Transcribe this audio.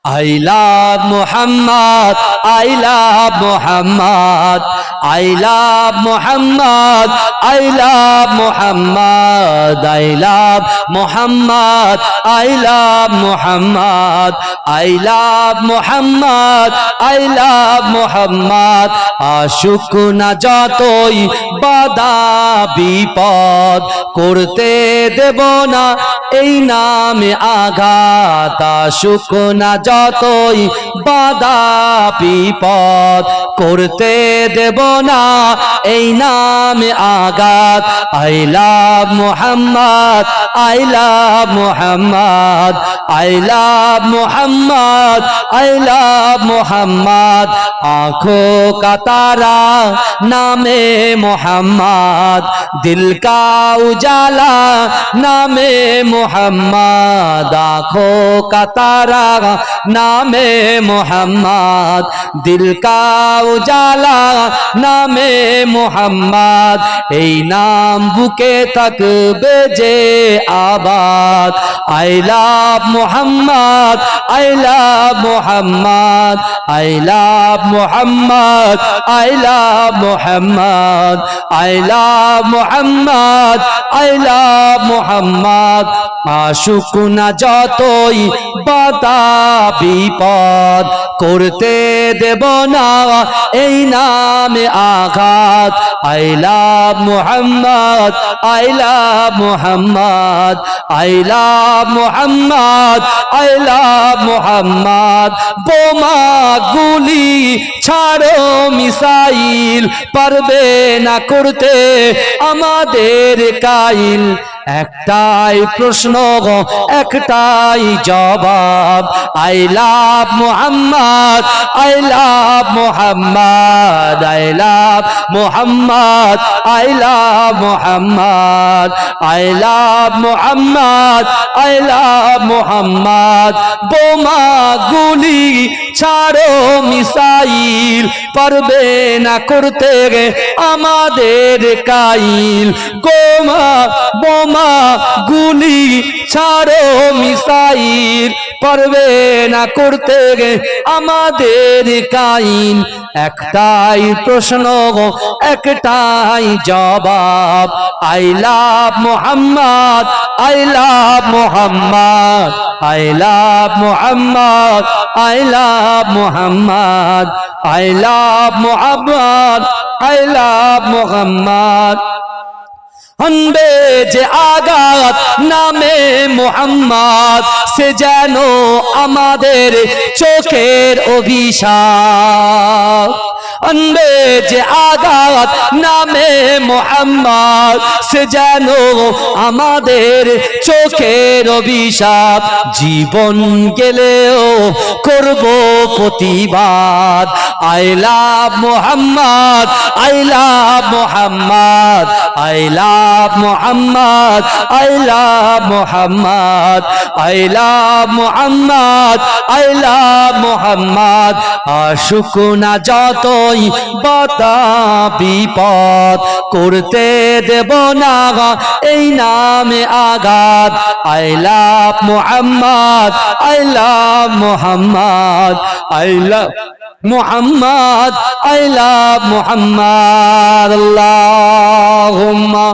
I love Muhammad, I love Muhammad, I love Muhammad, I love Muhammad, I love Muhammad, I love Muhammad, I love Muhammad, I love Muhammad. আশুক না যতই বাধা বিপদ করতে দেব না এই নামে আঘাত। আশুক না যতই বাধা বিপদ করতে দেব না এই নামে আঘাত। I love Muhammad, I love Muhammad, I love Muhammad, I love Muhammad. आँखों का तारा नामे मोहम्मद, दिल का उजाला नामे मोहम्मद। आँखों का तारा नामे मोहम्मद, दिल का उजाला नामे मोहम्मद। এই নাম বুকে থাকবে যে আবাদ। I love Muhammad, I love Muhammad, I love Muhammad, I love Muhammad, I love Muhammad, I love Muhammad. আশুক না যতই বাধা বিপদ করতে দেব না এই নামে আঘাত। I love Muhammad, I love Muhammad, I love Muhammad, I love Muhammad. বোমা গুলি ছাড়ো মিসাইল পারবে না করতে আমাদের কাইল। একটাই প্রশ্ন একটাই জবাব। I love Muhammad, I love Muhammad, I love Muhammad, I love Muhammad, I love Muhammad, I love Muhammad. বোমা গুলি ছাড়ো মিসাইল পারবে না করতে আমাদের কাইল। বোমা গুলি ছাড়ো মিসাইল পারবে না করতে আমাদের কাইল। একটাই প্রশ্ন একটাই জবাব। I love Muhammad, I love Muhammad, I love Muhammad, I love Muhammad, I love Muhammad, I love Muhammad. আনবে যে আঘাত নামে মোহাম্মদ সে যেন আমাদের চোখের অভিশাপ। আনবে যে আঘাত নামে মোহাম্মদ সে যেন আমাদের চোখের অভিশাপ। জীবন গেলেও করব প্রতিবাদ। I love Muhammad, I love Muhammad, I love Muhammad, I love Muhammad, I love Muhammad, I love Muhammad. আশুক না যতই বাধা বিপদ করতে দেব না এই নামে আঘাত। I love Muhammad, I love Muhammad, I love Muhammad, I love Muhammad. Allahumma